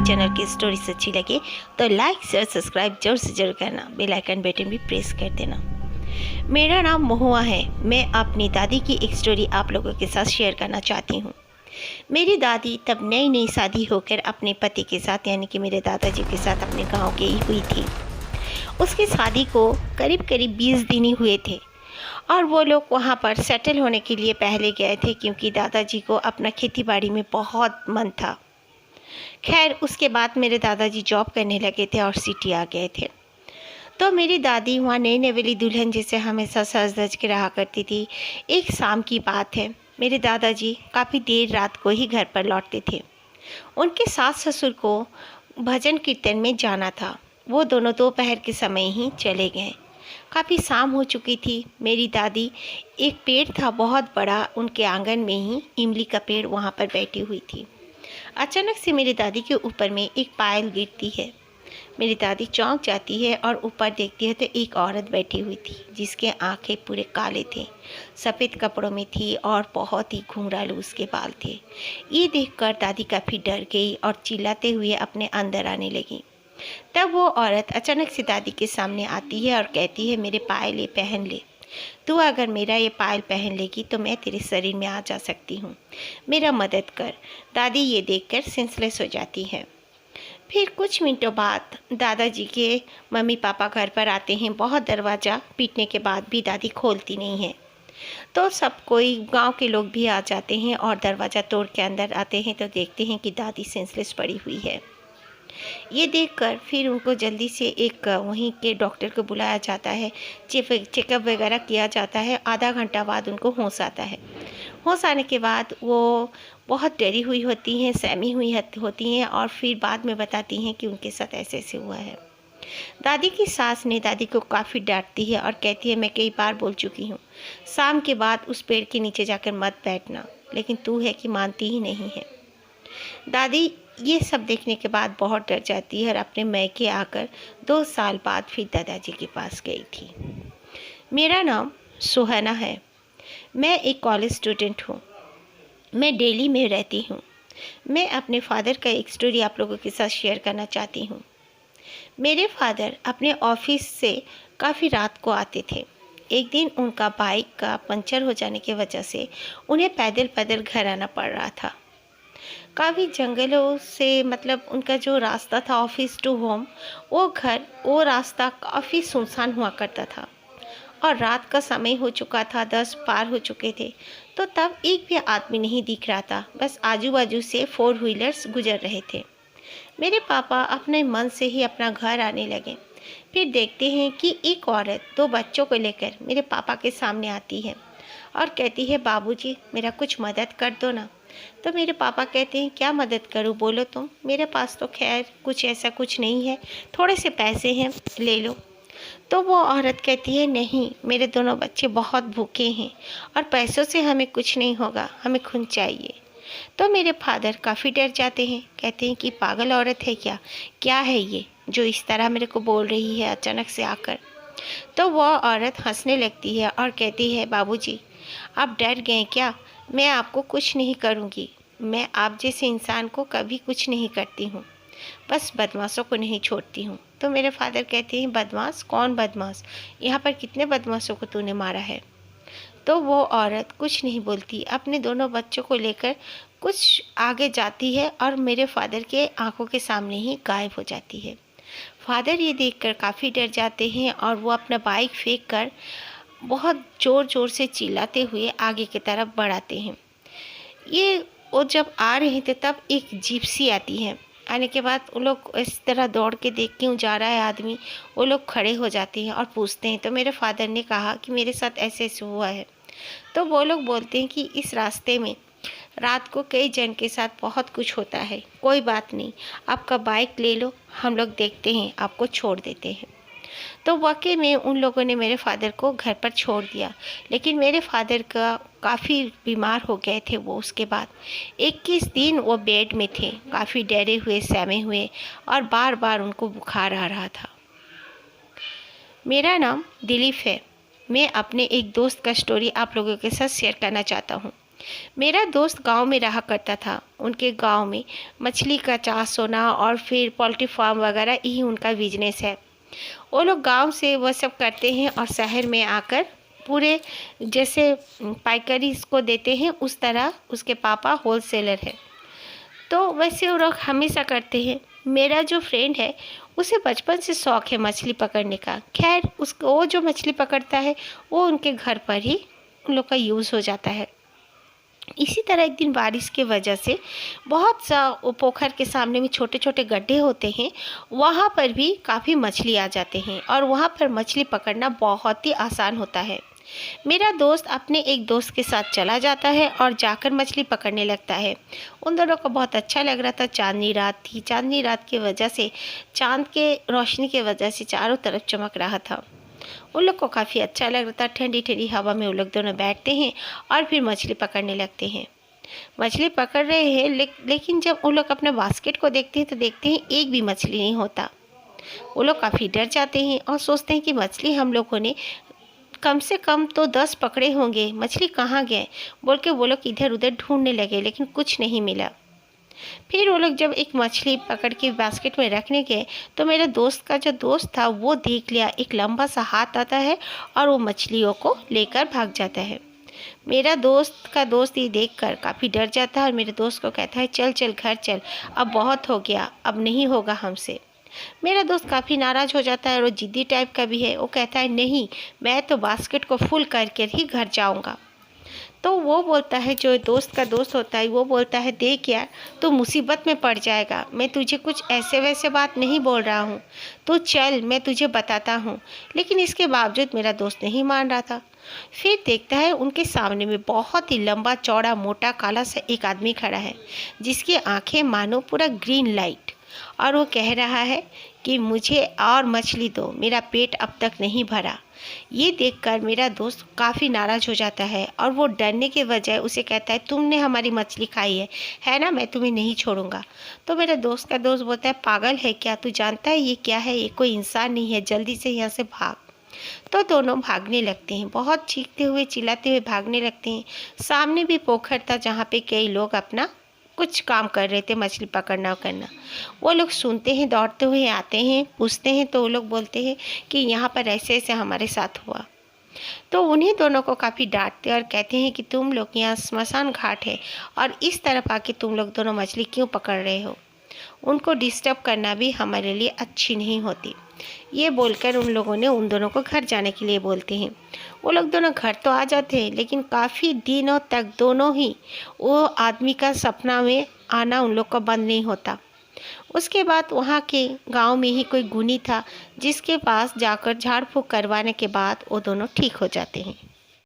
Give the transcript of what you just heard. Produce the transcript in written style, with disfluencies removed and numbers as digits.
Channel की stories अच्छी लगे तो लाइक शेयर सब्सक्राइब जरूर से जरूर करना, बेल आइकन बटन भी प्रेस कर देना। मेरा नाम महुआ है। मैं अपनी दादी की एक स्टोरी आप लोगों के साथ शेयर करना चाहती हूँ। मेरी दादी तब नई नई शादी होकर अपने पति के साथ यानी कि मेरे दादाजी के साथ अपने गांव गई हुई थी। उसकी शादी को करीब करीब 20 दिन ही हुए थे और वो लोग वहाँ पर सेटल होने के लिए पहले गए थे क्योंकि दादाजी को अपना खेती बाड़ी में बहुत मन था। खैर उसके बाद मेरे दादाजी जॉब करने लगे थे और सिटी आ गए थे। तो मेरी दादी वहाँ नई नवेली दुल्हन जैसे हमेशा सज धज के रहा करती थी। एक शाम की बात है, मेरे दादाजी काफ़ी देर रात को ही घर पर लौटते थे। उनके सास ससुर को भजन कीर्तन में जाना था। वो दोनों दोपहर के समय ही चले गए। काफ़ी शाम हो चुकी थी। मेरी दादी, एक पेड़ था बहुत बड़ा, उनके आंगन में ही इमली का पेड़, वहाँ पर बैठी हुई थी। अचानक से मेरी दादी के ऊपर में एक पायल गिरती है। मेरी दादी चौंक जाती है और ऊपर देखती है तो एक औरत बैठी हुई थी जिसके आंखें पूरे काले थे, सफ़ेद कपड़ों में थी और बहुत ही घुंघरालू उसके बाल थे। ये देखकर दादी काफ़ी डर गई और चिल्लाते हुए अपने अंदर आने लगी। तब वो औरत अचानक से दादी के सामने आती है और कहती है, मेरे पायल ये पहन ले। तू अगर मेरा ये पायल पहन लेगी तो मैं तेरे शरीर में आ जा सकती हूँ, मेरा मदद कर। दादी ये देखकर सेंसलेस हो जाती है। फिर कुछ मिनटों बाद दादाजी के मम्मी पापा घर पर आते हैं। बहुत दरवाज़ा पीटने के बाद भी दादी खोलती नहीं है। तो सब कोई गांव के लोग भी आ जाते हैं और दरवाज़ा तोड़ के अंदर आते हैं तो देखते हैं कि दादी सेंसलेस पड़ी हुई है। ये देखकर फिर उनको जल्दी से एक वहीं के डॉक्टर को बुलाया जाता है। चेकअप वगैरह किया जाता है। आधा घंटा बाद उनको होश आता है। होश आने के बाद वो बहुत डरी हुई होती हैं, सहमी हुई होती हैं और फिर बाद में बताती हैं कि उनके साथ ऐसे ऐसे हुआ है। दादी की सास ने दादी को काफ़ी डांटती है और कहती है, मैं कई बार बोल चुकी हूँ, शाम के बाद उस पेड़ के नीचे जाकर मत बैठना, लेकिन तू है कि मानती ही नहीं है। दादी ये सब देखने के बाद बहुत डर जाती है और अपने मैके आकर 2 साल बाद फिर दादाजी के पास गई थी। मेरा नाम सुहाना है। मैं एक कॉलेज स्टूडेंट हूँ। मैं दिल्ली में रहती हूँ। मैं अपने फादर का एक स्टोरी आप लोगों के साथ शेयर करना चाहती हूँ। मेरे फादर अपने ऑफिस से काफ़ी रात को आते थे। एक दिन उनका बाइक का पंचर हो जाने की वजह से उन्हें पैदल पैदल घर आना पड़ रहा था। काफ़ी जंगलों से मतलब उनका जो रास्ता था ऑफिस टू होम, वो रास्ता काफ़ी सुनसान हुआ करता था और रात का समय हो चुका था, 10 पार हो चुके थे। तो तब एक भी आदमी नहीं दिख रहा था, बस आजू बाजू से 4 व्हीलर्स गुजर रहे थे। मेरे पापा अपने मन से ही अपना घर आने लगे। फिर देखते हैं कि एक औरत 2 बच्चों को लेकर मेरे पापा के सामने आती है और कहती है, बाबूजी मेरा कुछ मदद कर दो ना। तो मेरे पापा कहते हैं, क्या मदद करूं, बोलो तुम। मेरे पास तो खैर कुछ ऐसा कुछ नहीं है, थोड़े से पैसे हैं, ले लो। तो वो औरत कहती है, नहीं, मेरे दोनों बच्चे बहुत भूखे हैं और पैसों से हमें कुछ नहीं होगा, हमें खून चाहिए। तो मेरे फादर काफ़ी डर जाते हैं, कहते हैं कि पागल औरत है क्या, क्या है ये जो इस तरह मेरे को बोल रही है अचानक से आकर। तो वह औरत हंसने लगती है और कहती है, बाबूजी आप डर गए क्या, मैं आपको कुछ नहीं करूँगी। मैं आप जैसे इंसान को कभी कुछ नहीं करती हूँ, बस बदमाशों को नहीं छोड़ती हूँ। तो मेरे फादर कहते हैं, बदमाश, कौन बदमाश, यहाँ पर कितने बदमाशों को तूने मारा है। तो वो औरत कुछ नहीं बोलती, अपने दोनों बच्चों को लेकर कुछ आगे जाती है और मेरे फादर के आंखों के सामने ही गायब हो जाती है। फादर ये देखकर काफ़ी डर जाते हैं और वो अपना बाइक फेंक कर बहुत ज़ोर ज़ोर से चिल्लाते हुए आगे की तरफ बढ़ाते हैं। वो जब आ रहे थे तब एक जिप्सी आती है। आने के बाद वो लोग इस तरह दौड़ के देख क्यों जा रहा है आदमी, वो लोग खड़े हो जाते हैं और पूछते हैं। तो मेरे फादर ने कहा कि मेरे साथ ऐसे ऐसे हुआ है। तो वो लोग बोलते हैं कि इस रास्ते में रात को कई जन के साथ बहुत कुछ होता है, कोई बात नहीं, आपका बाइक ले लो, हम लोग देखते हैं, आपको छोड़ देते हैं। तो वाकई में उन लोगों ने मेरे फादर को घर पर छोड़ दिया, लेकिन मेरे फादर का काफ़ी बीमार हो गए थे वो। उसके बाद 21 दिन वो बेड में थे, काफ़ी डरे हुए, सहमे हुए और बार बार उनको बुखार आ रहा था। मेरा नाम दिलीप है। मैं अपने एक दोस्त का स्टोरी आप लोगों के साथ शेयर करना चाहता हूँ। मेरा दोस्त गांव में रहा करता था। उनके गांव में मछली का चाष होना और फिर पोल्ट्री फार्म वगैरह ही उनका बिजनेस है। वो लोग गांव से वो सब करते हैं और शहर में आकर पूरे जैसे पाइकारी इसको देते हैं, उस तरह उसके पापा होलसेलर है। तो वैसे वो लोग हमेशा करते हैं। मेरा जो फ्रेंड है उसे बचपन से शौक़ है मछली पकड़ने का। खैर उसको वो जो मछली पकड़ता है वो उनके घर पर ही उन लोग का यूज़ हो जाता है। इसी तरह एक दिन बारिश के वजह से बहुत सा वो पोखर के सामने में छोटे छोटे गड्ढे होते हैं, वहाँ पर भी काफ़ी मछली आ जाते हैं और वहाँ पर मछली पकड़ना बहुत ही आसान होता है। मेरा दोस्त अपने एक दोस्त के साथ चला जाता है और जाकर मछली पकड़ने लगता है। उन दोनों को बहुत अच्छा लग रहा था। चांदनी रात थी। चांदनी रात की वजह से, चांद के रोशनी की वजह से चारों तरफ चमक रहा था। उन लोग को काफ़ी अच्छा लग रहा था। ठंडी ठंडी हवा में वो लोग दोनों बैठते हैं और फिर मछली पकड़ने लगते हैं। मछली पकड़ रहे हैं लेकिन जब वो लोग अपने बास्केट को देखते हैं तो देखते हैं एक भी मछली नहीं होता। वो लोग काफ़ी डर जाते हैं और सोचते हैं कि मछली हम लोगों ने कम से कम तो 10 पकड़े होंगे, मछली कहाँ गए बोल के वो लोग इधर उधर ढूंढने लगे, लेकिन कुछ नहीं मिला। फिर वो लोग जब एक मछली पकड़ के बास्केट में रखने गए तो मेरे दोस्त का जो दोस्त था वो देख लिया, एक लंबा सा हाथ आता है और वो मछलियों को लेकर भाग जाता है। मेरा दोस्त का दोस्त ये देखकर काफ़ी डर जाता है और मेरे दोस्त को कहता है चल चल घर चल, अब बहुत हो गया, अब नहीं होगा हमसे। मेरा दोस्त काफ़ी नाराज़ हो जाता है और वो ज़िद्दी टाइप का भी है। वो कहता है नहीं, मैं तो बास्केट को फुल करके ही घर जाऊंगा। तो वो बोलता है, जो दोस्त का दोस्त होता है वो बोलता है देख यार, तू मुसीबत में पड़ जाएगा, मैं तुझे कुछ ऐसे वैसे बात नहीं बोल रहा हूँ, तो चल मैं तुझे बताता हूँ। लेकिन इसके बावजूद मेरा दोस्त नहीं मान रहा था। फिर देखता है उनके सामने में बहुत ही लंबा चौड़ा मोटा काला सा एक आदमी खड़ा है, जिसकी आंखें मानो पूरा ग्रीन लाइट, और वो कह रहा है कि मुझे और मछली दो, मेरा पेट अब तक नहीं भरा। ये देखकर मेरा दोस्त काफ़ी नाराज़ हो जाता है और वो डरने के बजाय उसे कहता है तुमने हमारी मछली खाई है ना, मैं तुम्हें नहीं छोड़ूंगा। तो मेरे दोस्त का दोस्त बोलता है पागल है क्या, तू जानता है ये क्या है, ये कोई इंसान नहीं है, जल्दी से यहाँ से भाग। तो दोनों भागने लगते हैं, बहुत चीखते हुए चिल्लाते हुए भागने लगते हैं। सामने भी पोखर था जहाँ पे कई लोग अपना कुछ काम कर रहे थे, मछली पकड़ना करना। वो लोग सुनते हैं, दौड़ते हुए आते हैं, पूछते हैं तो वो लोग बोलते हैं कि यहाँ पर ऐसे ऐसे हमारे साथ हुआ। तो उन्हीं दोनों को काफ़ी डांटते और कहते हैं कि तुम लोग यहाँ स्मशान घाट है और इस तरफ आके तुम लोग दोनों मछली क्यों पकड़ रहे हो, उनको डिस्टर्ब करना भी हमारे लिए अच्छी नहीं होती। ये बोलकर उन लोगों ने उन दोनों को घर जाने के लिए बोलते हैं। वो लोग दोनों घर तो आ जाते हैं, लेकिन काफ़ी दिनों तक दोनों ही वो आदमी का सपना में आना उन लोग का बंद नहीं होता। उसके बाद वहाँ के गांव में ही कोई गुनी था, जिसके पास जाकर झाड़ फूँक करवाने के बाद वो दोनों ठीक हो जाते हैं।